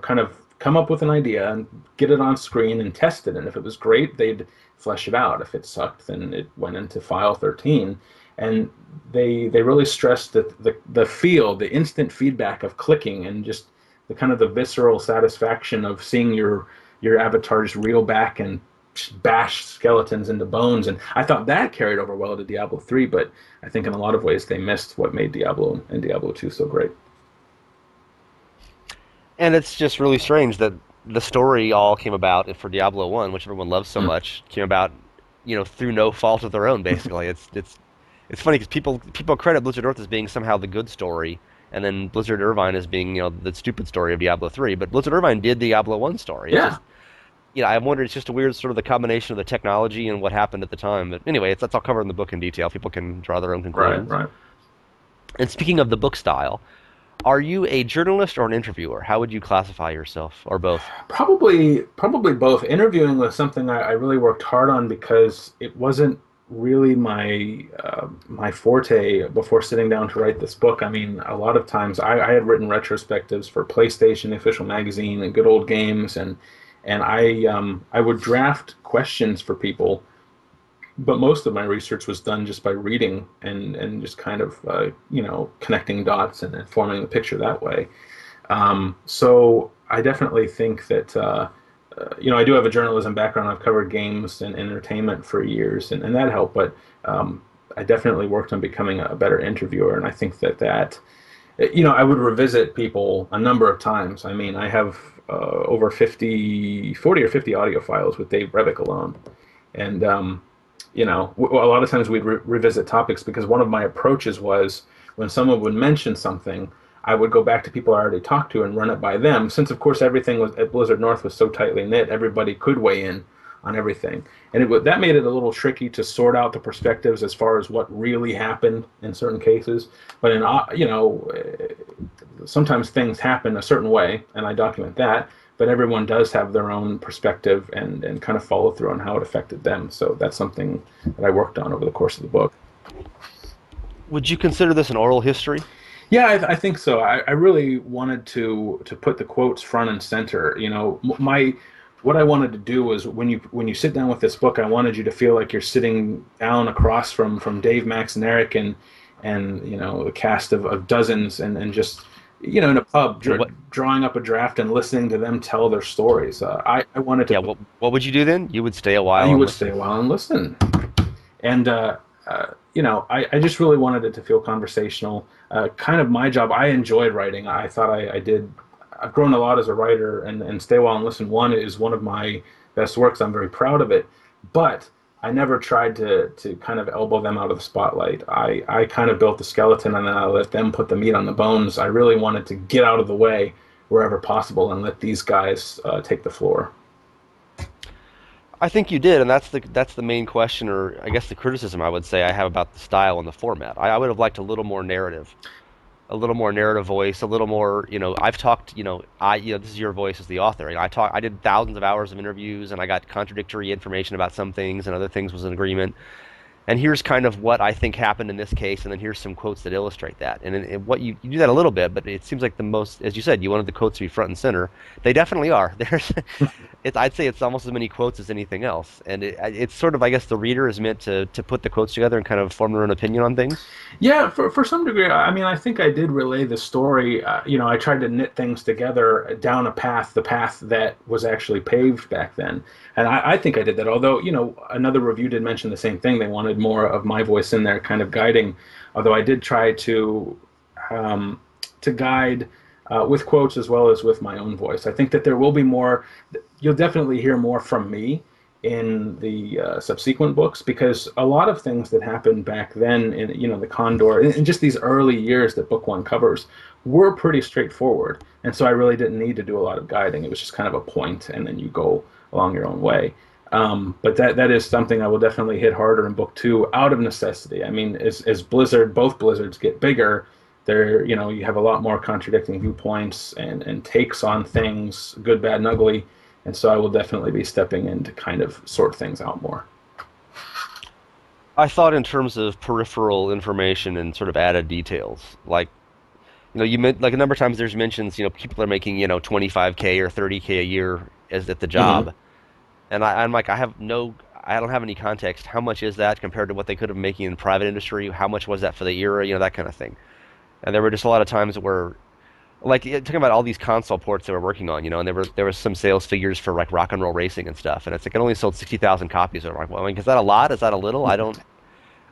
[SPEAKER 2] kind of come up with an idea and get it on screen and test it. And if it was great, they'd flesh it out. If it sucked, then it went into file 13. And they really stressed that the instant feedback of clicking and just the kind of the visceral satisfaction of seeing your avatars reel back and bash skeletons into bones. And I thought that carried over well to Diablo 3, but I think in a lot of ways they missed what made Diablo and Diablo 2 so great.
[SPEAKER 1] And it's just really strange that the story all came about for Diablo 1, which everyone loves so
[SPEAKER 2] Mm.
[SPEAKER 1] much, came about, through no fault of their own, basically. It's It's funny because people credit Blizzard North as being somehow the good story, and then Blizzard Irvine as being the stupid story of Diablo 3. But Blizzard Irvine did Diablo I story. It's
[SPEAKER 2] Yeah,
[SPEAKER 1] just I wondered, it's just a weird sort of the combination of the technology and what happened at the time. But anyway, that's all covered in the book in detail. People can draw their own
[SPEAKER 2] right,
[SPEAKER 1] conclusions.
[SPEAKER 2] right.
[SPEAKER 1] And speaking of the book style, are you a journalist or an interviewer? How would you classify yourself, or both?
[SPEAKER 2] Probably both. Interviewing was something I really worked hard on because it wasn't really my forte before sitting down to write this book. I mean, a lot of times I had written retrospectives for PlayStation, the official magazine, and Good Old Games, and I would draft questions for people, but most of my research was done just by reading and just kind of connecting dots and forming the picture that way. So I definitely think that I do have a journalism background. I've covered games and entertainment for years, and that helped. But I definitely worked on becoming a better interviewer, and I think that I would revisit people a number of times. I mean, I have over 40 or 50 audio files with Dave Craddock alone, and a lot of times we'd revisit topics because one of my approaches was when someone would mention something, I would go back to people I already talked to and run it by them. Since, of course, everything was at Blizzard North was so tightly knit, everybody could weigh in on everything, and that made it a little tricky to sort out the perspectives as far as what really happened in certain cases. But sometimes things happen a certain way, and I document that. But everyone does have their own perspective and kind of follow through on how it affected them. So that's something that I worked on over the course of the book.
[SPEAKER 1] Would you consider this an oral history?
[SPEAKER 2] Yeah, I think so. I really wanted to put the quotes front and center. My what I wanted to do was when you sit down with this book, I wanted you to feel like you're sitting down across from Dave, Max, and Eric, and the cast of dozens, and just in a pub drawing up a draft and listening to them tell their stories. I wanted to.
[SPEAKER 1] Yeah, what would you do then? You would stay a while
[SPEAKER 2] You
[SPEAKER 1] and
[SPEAKER 2] would stay
[SPEAKER 1] listen.
[SPEAKER 2] a while and listen. And I just really wanted it to feel conversational. Kind of my job. I enjoyed writing. I thought I did. I've grown a lot as a writer, and Stay Awhile and Listen one is one of my best works. I'm very proud of it, but I never tried to kind of elbow them out of the spotlight. I kind of built the skeleton, and then I let them put the meat on the bones. I really wanted to get out of the way wherever possible and let these guys take the floor.
[SPEAKER 1] I think you did, and that's the main question, or I guess the criticism I would say I have about the style and the format. I would have liked a little more narrative voice, a little more. I've talked. This is your voice as the author. I did thousands of hours of interviews, and I got contradictory information about some things, and other things was an agreement. And here's kind of what I think happened in this case, and then here's some quotes that illustrate that. And what you do that a little bit, but it seems like the most, as you said, you wanted the quotes to be front and center. They definitely are. I'd say it's almost as many quotes as anything else, and it's sort of, I guess, the reader is meant to put the quotes together and kind of form their own opinion on things.
[SPEAKER 2] Yeah, for some degree. I mean, I think I did relay the story. I tried to knit things together down the path that was actually paved back then. And I think I did that. Although, another review did mention the same thing. They wanted more of my voice in there, kind of guiding. Although I did try to guide with quotes as well as with my own voice. I think that there will be more. You'll definitely hear more from me in the subsequent books, because a lot of things that happened back then in the Condor and just these early years that book one covers were pretty straightforward, and so I really didn't need to do a lot of guiding. It was just kind of a point, and then you go along your own way. But that is something I will definitely hit harder in book two out of necessity. I mean, as both Blizzards get bigger, you have a lot more contradicting viewpoints and takes on things, good, bad, and ugly. And so I will definitely be stepping in to kind of sort things out more.
[SPEAKER 1] I thought in terms of peripheral information and sort of added details, like you meant like a number of times there's mentions, people are making 25K or 30K a year as at the
[SPEAKER 2] Hmm.
[SPEAKER 1] job, and I'm like, I don't have any context. How much is that compared to what they could have been making in private industry? How much was that for the era? That kind of thing. And there were just a lot of times where, like, talking about all these console ports they were working on, and there was some sales figures for like Rock and Roll Racing and stuff, and it's like it only sold 60,000 copies. And I'm like, well, I mean, is that a lot? Is that a little? I don't.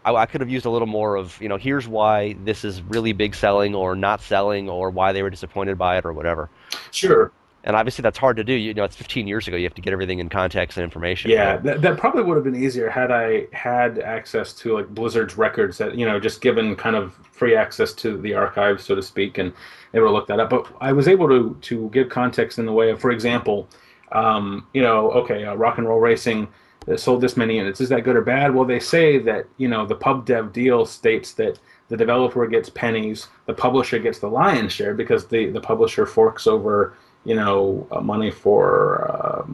[SPEAKER 1] I could have used a little more of, here's why this is really big selling or not selling or why they were disappointed by it or whatever.
[SPEAKER 2] Sure.
[SPEAKER 1] And obviously that's hard to do. You know, it's 15 years ago. You have to get everything in context and information,
[SPEAKER 2] Yeah,
[SPEAKER 1] right?
[SPEAKER 2] that probably would have been easier had I had access to like Blizzard's records that, just given kind of free access to the archives, so to speak, and able to look that up. But I was able to give context in the way of, for example, okay, rock and roll racing sold this many units. Is that good or bad? Well, they say that, the pub dev deal states that the developer gets pennies, the publisher gets the lion's share because the publisher forks over, money for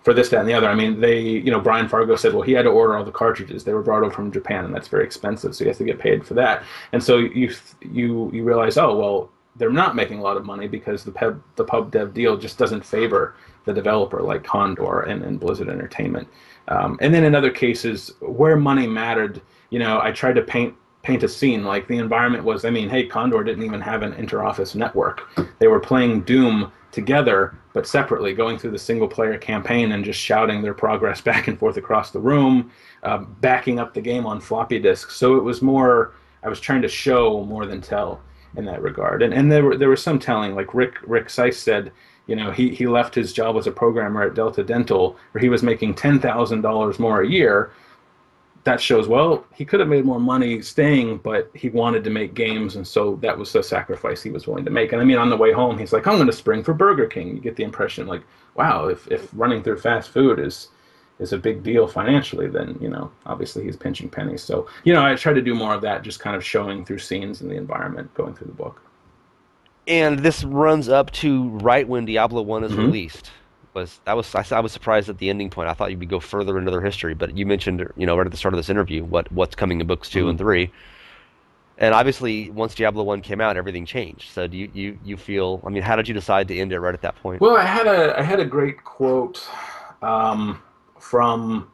[SPEAKER 2] this, that, and the other. I mean, Brian Fargo said, well, he had to order all the cartridges. They were brought over from Japan, and that's very expensive, so he has to get paid for that. And so you realize, oh, well, they're not making a lot of money because the pub dev deal just doesn't favor the developer like Condor and Blizzard Entertainment. And then in other cases where money mattered, I tried to paint a scene like the environment was. I mean, hey, Condor didn't even have an interoffice network. They were playing Doom together but separately, going through the single player campaign and just shouting their progress back and forth across the room, backing up the game on floppy disks. So it was more, I was trying to show more than tell in that regard. And there was some telling, like Rick Seiss said, he left his job as a programmer at Delta Dental, where he was making $10,000 more a year. That shows, well, he could have made more money staying, but he wanted to make games, and so that was the sacrifice he was willing to make. And I mean, on the way home, he's like, I'm going to spring for Burger King. You get the impression, like, wow, if running through fast food is a big deal financially, then, obviously he's pinching pennies. So, I try to do more of that, just kind of showing through scenes in the environment going through the book.
[SPEAKER 1] And this runs up to right when Diablo I is
[SPEAKER 2] Hmm.
[SPEAKER 1] released. I was surprised at the ending point. I thought you would go further into their history, but you mentioned, right at the start of this interview, what's coming in books two
[SPEAKER 2] Hmm.
[SPEAKER 1] and three. And obviously, once Diablo One came out, everything changed. So do you feel? I mean, how did you decide to end it right at that point?
[SPEAKER 2] Well, I had a great quote um, from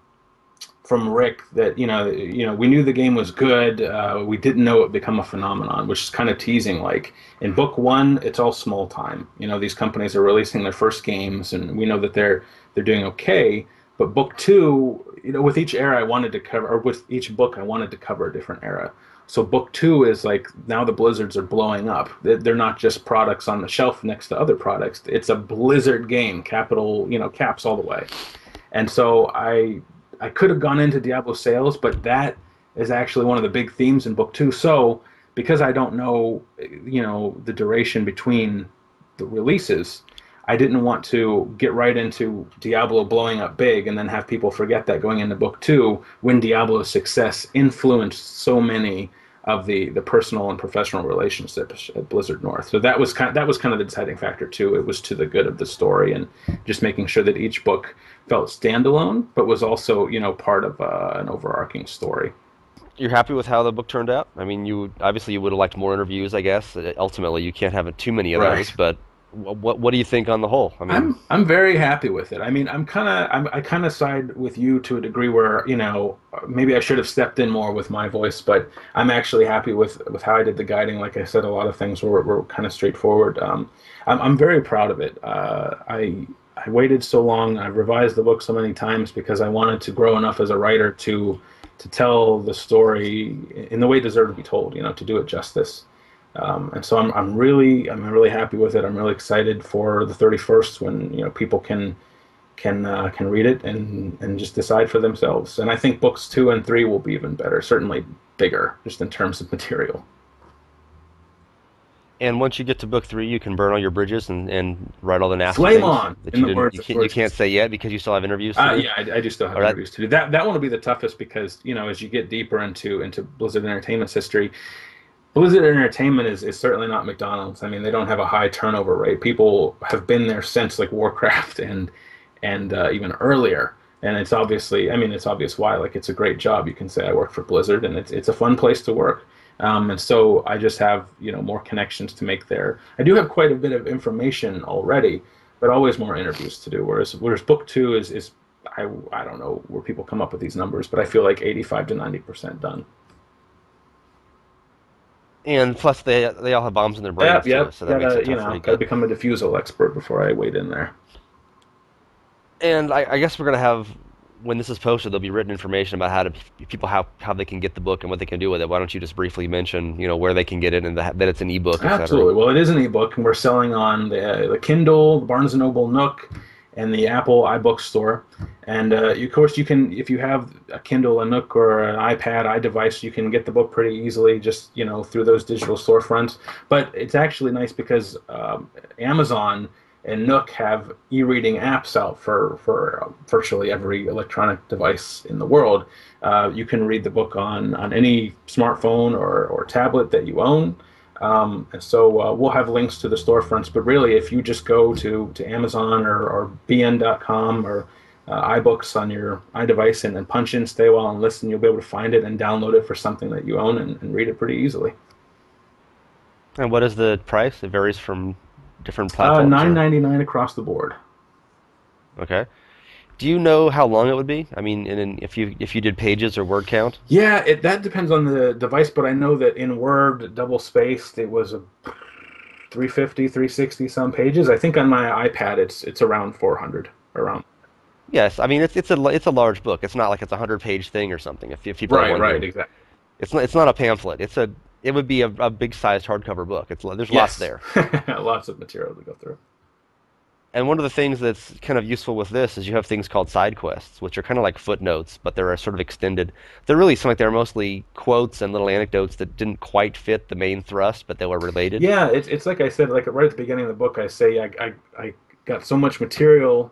[SPEAKER 2] Rick that we knew the game was good. We didn't know it would become a phenomenon, which is kind of teasing. Like in book one, it's all small time. These companies are releasing their first games, and we know that they're doing okay. But book two, with each era, I wanted to cover, or with each book, I wanted to cover a different era. So book two is like now the Blizzards are blowing up. They're not just products on the shelf next to other products. It's a Blizzard game, capital, caps all the way. And so I could have gone into Diablo sales, but that is actually one of the big themes in book two. So because I don't know, the duration between the releases, I didn't want to get right into Diablo blowing up big and then have people forget that going into book two when Diablo's success influenced so many of the personal and professional relationships at Blizzard North. So that was kind of the deciding factor too. It was to the good of the story and just making sure that each book felt standalone, but was also part of an overarching story.
[SPEAKER 1] You're happy with how the book turned out? I mean, you would have liked more interviews, I guess. Ultimately, you can't have too many of those,
[SPEAKER 2] Right.
[SPEAKER 1] but what do you think on the whole? I mean,
[SPEAKER 2] I'm very happy with it. I mean, I kind of side with you to a degree where, maybe I should have stepped in more with my voice, but I'm actually happy with how I did the guiding. Like I said, a lot of things were kind of straightforward. I'm very proud of it. I waited so long. I've revised the book so many times because I wanted to grow enough as a writer to tell the story in the way it deserved to be told, to do it justice. And so I'm really happy with it. I'm really excited for the 31st when people can read it and just decide for themselves. And I think books two and three will be even better, certainly bigger, just in terms of material.
[SPEAKER 1] and once you get to book three, you can burn all your bridges and write all the nasty
[SPEAKER 2] Flame
[SPEAKER 1] things
[SPEAKER 2] on,
[SPEAKER 1] that
[SPEAKER 2] in
[SPEAKER 1] you
[SPEAKER 2] the
[SPEAKER 1] didn't
[SPEAKER 2] words of
[SPEAKER 1] you can't
[SPEAKER 2] Porsches.
[SPEAKER 1] say yet because you still have interviews to do.
[SPEAKER 2] Yeah, I do still have
[SPEAKER 1] Or that
[SPEAKER 2] interviews to do. That one will be the toughest because as you get deeper into Blizzard Entertainment's history, Blizzard Entertainment is certainly not McDonald's. I mean, they don't have a high turnover rate. People have been there since like Warcraft and even earlier. And it's obviously, I mean, it's obvious why. Like, it's a great job. You can say I work for Blizzard, and it's a fun place to work. And so I just have more connections to make there. I do have quite a bit of information already, but always more interviews to do. Whereas book two is I don't know where people come up with these numbers, but I feel like 85 to 90% done.
[SPEAKER 1] And plus, they all have bombs in their
[SPEAKER 2] Yep,
[SPEAKER 1] brains too,
[SPEAKER 2] yep.
[SPEAKER 1] so that makes
[SPEAKER 2] Gotta,
[SPEAKER 1] it tougher to
[SPEAKER 2] gotta
[SPEAKER 1] get.
[SPEAKER 2] become a diffusal expert before I wade in there.
[SPEAKER 1] And I guess we're gonna have when this is posted, there'll be written information about people how they can get the book and what they can do with it. Why don't you just briefly mention, where they can get it and that it's an ebook, etc.
[SPEAKER 2] Absolutely. Well, it is an ebook, and we're selling on the Kindle, the Barnes and Noble Nook, and the Apple iBook store. And of course, you can, if you have a Kindle, a Nook, or an iPad, iDevice, you can get the book pretty easily, just through those digital storefronts. But it's actually nice because Amazon and Nook have e-reading apps out for virtually every electronic device in the world. You can read the book on any smartphone or tablet that you own. And so we'll have links to the storefronts, but really, if you just go to Amazon or bn.com or iBooks on your iDevice and then punch in Stay Awhile and Listen, you'll be able to find it and download it for something that you own and read it pretty easily.
[SPEAKER 1] And what is the price? It varies from different platforms, or?
[SPEAKER 2] $9.99 across the board.
[SPEAKER 1] Okay. Do you know how long it would be? I mean, if you did pages or word count?
[SPEAKER 2] Yeah, that depends on the device, but I know that in Word, double spaced, it was a 350, 360 some pages. I think on my iPad, it's around 400 around.
[SPEAKER 1] Yes, I mean it's a large book. It's not like it's a 100-page thing or something. If people are
[SPEAKER 2] Right,
[SPEAKER 1] wondering,
[SPEAKER 2] exactly.
[SPEAKER 1] it's not a pamphlet. It would be a big sized hardcover book. There's lots
[SPEAKER 2] Yes,
[SPEAKER 1] there.
[SPEAKER 2] lots of material to go through.
[SPEAKER 1] And one of the things that's kind of useful with this is you have things called side quests, which are kind of like footnotes, but they're sort of extended. They're really something like they're mostly quotes and little anecdotes that didn't quite fit the main thrust, but they were related.
[SPEAKER 2] Yeah, it's like I said, like right at the beginning of the book, I say I got so much material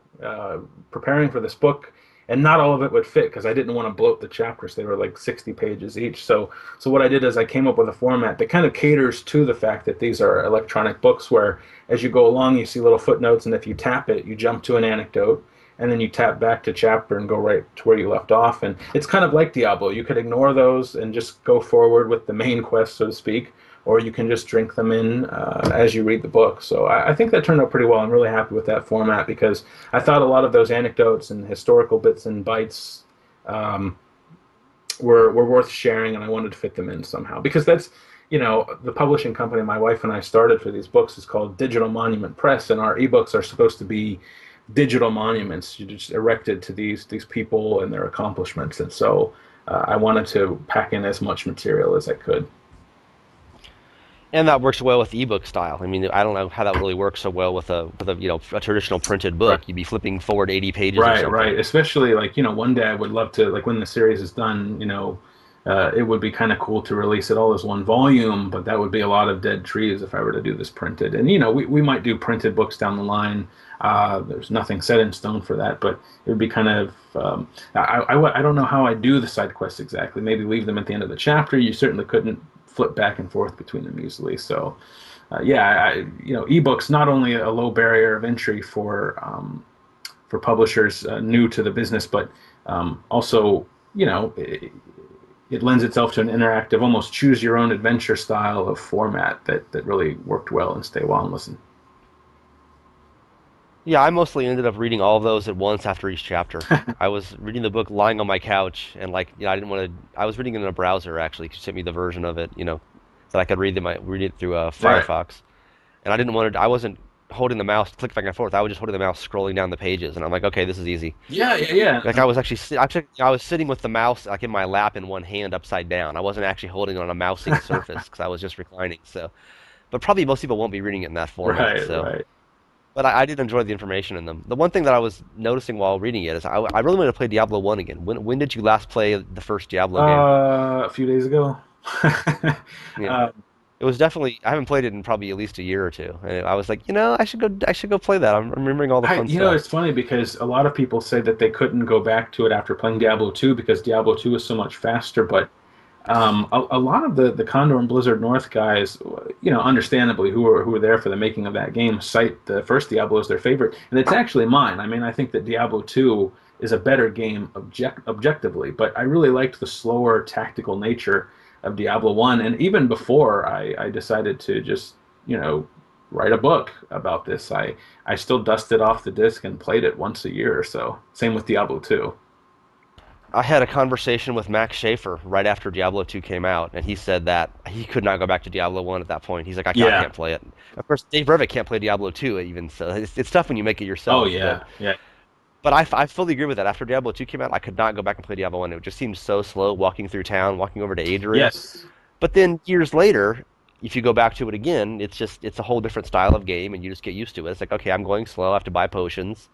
[SPEAKER 2] preparing for this book, and not all of it would fit because I didn't want to bloat the chapters. They were like 60 pages each. So what I did is I came up with a format that kind of caters to the fact that these are electronic books where as you go along, you see little footnotes, and if you tap it, you jump to an anecdote, and then you tap back to chapter and go right to where you left off. And it's kind of like Diablo. You could ignore those and just go forward with the main quest, so to speak, or you can just drink them in as you read the book. So I think that turned out pretty well. I'm really happy with that format because I thought a lot of those anecdotes and historical bits and bytes were worth sharing, and I wanted to fit them in somehow. Because that's, the publishing company my wife and I started for these books is called Digital Monument Press, and our ebooks are supposed to be digital monuments you just erected to these people and their accomplishments. And so I wanted to pack in as much material as I could.
[SPEAKER 1] And that works well with ebook style. I mean, I don't know how that really works so well with a traditional printed book.
[SPEAKER 2] Right.
[SPEAKER 1] You'd be flipping forward 80 pages or
[SPEAKER 2] Right,
[SPEAKER 1] something.
[SPEAKER 2] right. Especially like, one day I would love to, like when the series is done, it would be kind of cool to release it all as one volume, but that would be a lot of dead trees if I were to do this printed. And, we might do printed books down the line. There's nothing set in stone for that, but it would be kind of, I don't know how I do the side quests exactly. Maybe leave them at the end of the chapter. You certainly couldn't flip back and forth between them easily. So, ebooks, not only a low barrier of entry for publishers new to the business, but also, it lends itself to an interactive, almost choose your own adventure style of format that really worked well in Stay Awhile and Listen.
[SPEAKER 1] Yeah, I mostly ended up reading all of those at once after each chapter. I was reading the book lying on my couch, and I didn't want to. I was reading it in a browser actually. She sent me the version of it, that I could read it through
[SPEAKER 2] Right.
[SPEAKER 1] Firefox, and I didn't want to. I wasn't holding the mouse, click back and forth. I was just holding the mouse, scrolling down the pages, and I'm like, okay, this is easy.
[SPEAKER 2] Yeah, yeah, yeah.
[SPEAKER 1] Like I was actually, I was sitting with the mouse like in my lap in one hand, upside down. I wasn't actually holding it on a mousing surface because I was just reclining. So, but probably most people won't be reading it in that format.
[SPEAKER 2] Right,
[SPEAKER 1] So.
[SPEAKER 2] right.
[SPEAKER 1] But I did enjoy the information in them. The one thing that I was noticing while reading it is I really want to play Diablo 1 again. When did you last play the first Diablo game?
[SPEAKER 2] A few days ago.
[SPEAKER 1] Yeah.
[SPEAKER 2] uh,
[SPEAKER 1] It was definitely I haven't played it in probably at least a year or two. And I was like, I should go play that. I'm remembering all the fun stuff.
[SPEAKER 2] it's funny because a lot of people say that they couldn't go back to it after playing Diablo 2 because Diablo 2 is so much faster. But a lot of the Condor and Blizzard North guys, understandably, who were there for the making of that game, cite the first Diablo as their favorite, and it's actually mine. I mean, I think that Diablo 2 is a better game objectively, but I really liked the slower tactical nature of Diablo 1, and even before I decided to just, write a book about this, I still dusted off the disc and played it once a year or so. Same with Diablo 2.
[SPEAKER 1] I had a conversation with Max Schaefer right after Diablo 2 came out, and he said that he could not go back to Diablo 1 at that point. He's like, I
[SPEAKER 2] Yeah.
[SPEAKER 1] can't play it. Of course, Dave Brevett can't play Diablo 2 even, so it's tough when you make it
[SPEAKER 2] Oh
[SPEAKER 1] yourself.
[SPEAKER 2] yeah,
[SPEAKER 1] But
[SPEAKER 2] yeah.
[SPEAKER 1] But I fully agree with that. After Diablo 2 came out, I could not go back and play Diablo 1. It just seemed so slow walking through town, walking over to Adria.
[SPEAKER 2] Yes.
[SPEAKER 1] But then years later, if you go back to it again, it's a whole different style of game, and you just get used to it. It's like, okay, I'm going slow. I have to buy potions.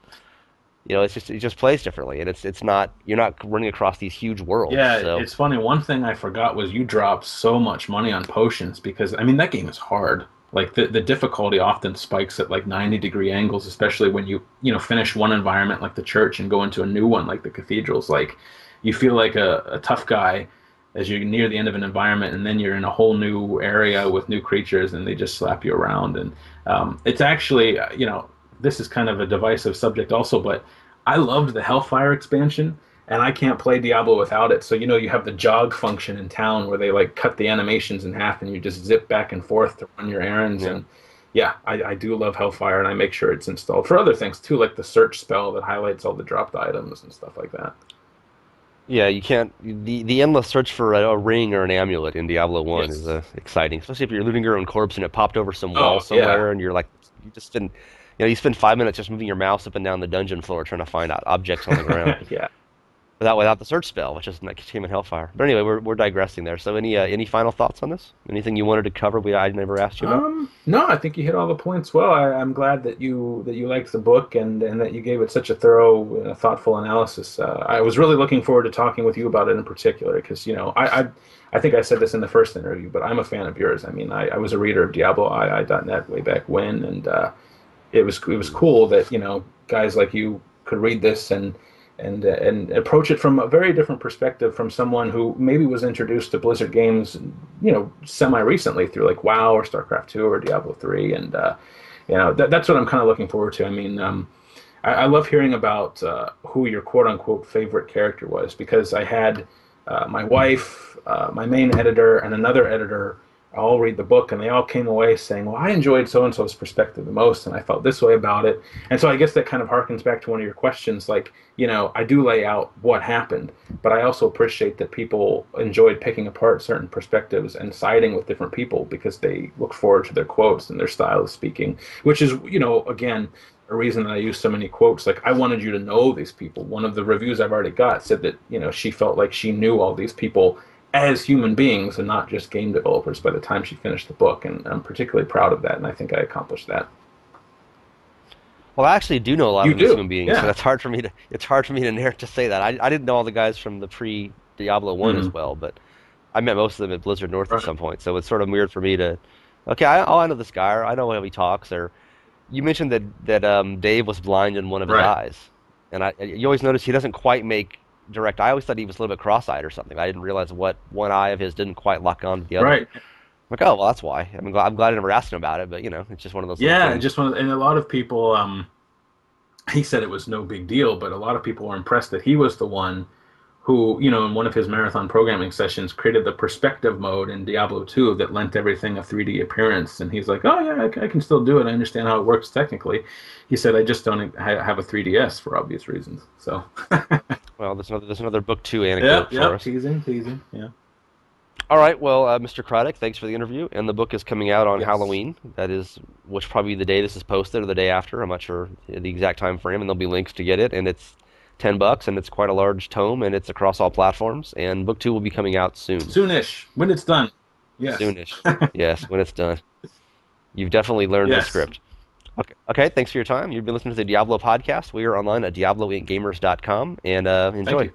[SPEAKER 1] It just plays differently, and it's not you're not running across these huge worlds.
[SPEAKER 2] Yeah,
[SPEAKER 1] So
[SPEAKER 2] it's funny. One thing I forgot was you drop so much money on potions because I mean that game is hard. Like the difficulty often spikes at like 90-degree angles, especially when you finish one environment like the church and go into a new one like the cathedrals. Like you feel like a tough guy as you near the end of an environment, and then you're in a whole new area with new creatures, and they just slap you around. And it's actually, this is kind of a divisive subject also, but I loved the Hellfire expansion, and I can't play Diablo without it. So, you have the jog function in town where they like cut the animations in half and you just zip back and forth to run your errands.
[SPEAKER 1] yeah.
[SPEAKER 2] And yeah, I do love Hellfire, and I make sure it's installed for other things too, like the search spell that highlights all the dropped items and stuff like that.
[SPEAKER 1] Yeah, you can't. The endless search for a ring or an amulet in Diablo 1 is
[SPEAKER 2] Yes.
[SPEAKER 1] exciting, especially if you're looting your own corpse and it popped over some wall
[SPEAKER 2] Oh, yeah.
[SPEAKER 1] somewhere, and you're like, you just spend, you spend 5 minutes just moving your mouse up and down the dungeon floor trying to find out objects on the ground
[SPEAKER 2] Yeah.
[SPEAKER 1] without the search spell, which is like Team and Hellfire. But anyway, we're digressing there. So any final thoughts on this? Anything you wanted to cover I never asked you about?
[SPEAKER 2] No, I think you hit all the points well. I'm glad that you liked the book and that you gave it such a thorough, thoughtful analysis. I was really looking forward to talking with you about it in particular because I think I said this in the first interview, but I'm a fan of yours. I mean, I was a reader of Diablo II.net way back when, and it was cool that guys like you could read this and approach it from a very different perspective from someone who maybe was introduced to Blizzard games, semi recently through like WoW or StarCraft 2 or Diablo 3, and that's what I'm kind of looking forward to. I mean, I love hearing about who your quote unquote favorite character was because I had my wife, my main editor, and another editor all read the book, and they all came away saying, well, I enjoyed so and so's perspective the most, and I felt this way about it. And so I guess that kind of harkens back to one of your questions. Like, I do lay out what happened, but I also appreciate that people enjoyed picking apart certain perspectives and siding with different people because they look forward to their quotes and their style of speaking, which is, again, a reason that I use so many quotes. Like, I wanted you to know these people. One of the reviews I've already got said that, she felt like she knew all these people as human beings and not just game developers by the time she finished the book. And I'm particularly proud of that, and I think I accomplished that.
[SPEAKER 1] Well, I actually do know a lot
[SPEAKER 2] You
[SPEAKER 1] of these
[SPEAKER 2] do,
[SPEAKER 1] human beings, so
[SPEAKER 2] yeah.
[SPEAKER 1] it's hard for me to narrate to say that. I didn't know all the guys from the pre Diablo 1 as
[SPEAKER 2] Hmm.
[SPEAKER 1] well, but I met most of them at Blizzard North at
[SPEAKER 2] Right.
[SPEAKER 1] some point, so it's sort of weird for me to, okay, I know this guy, or I know how he talks, or you mentioned that Dave was blind in one of his
[SPEAKER 2] Right.
[SPEAKER 1] eyes, and you always notice he doesn't quite make direct. I always thought he was a little bit cross-eyed or something. I didn't realize what one eye of his didn't quite lock on to the other. I'm
[SPEAKER 2] Right.
[SPEAKER 1] like, oh, well, that's why. I'm glad I never asked him about it, but it's just one of those little
[SPEAKER 2] Yeah,
[SPEAKER 1] things.
[SPEAKER 2] and a lot of people, he said it was no big deal, but a lot of people were impressed that he was the one who, in one of his marathon programming sessions, created the perspective mode in Diablo 2 that lent everything a 3D appearance. And he's like, oh, yeah, I can still do it. I understand how it works technically. He said, I just don't have a 3DS for obvious reasons. So,
[SPEAKER 1] Well, there's another book two anecdote
[SPEAKER 2] yep,
[SPEAKER 1] for
[SPEAKER 2] yep,
[SPEAKER 1] us.
[SPEAKER 2] teasing, yeah.
[SPEAKER 1] All right, well, Mr. Craddock, thanks for the interview. And the book is coming out on
[SPEAKER 2] Yes.
[SPEAKER 1] Halloween. That is, which probably the day this is posted or the day after. I'm not sure the exact time frame, and there'll be links to get it. And it's $10, and it's quite a large tome, and it's across all platforms. And book two will be coming out soon,
[SPEAKER 2] Soonish, when it's done. Yes.
[SPEAKER 1] soonish. Yes, when it's done. You've definitely learned the
[SPEAKER 2] Yes.
[SPEAKER 1] script. Okay, okay. Thanks for your time. You've been listening to the Diablo podcast. We are online at diabloinkgamers.com, and
[SPEAKER 2] Thank
[SPEAKER 1] enjoy.
[SPEAKER 2] you.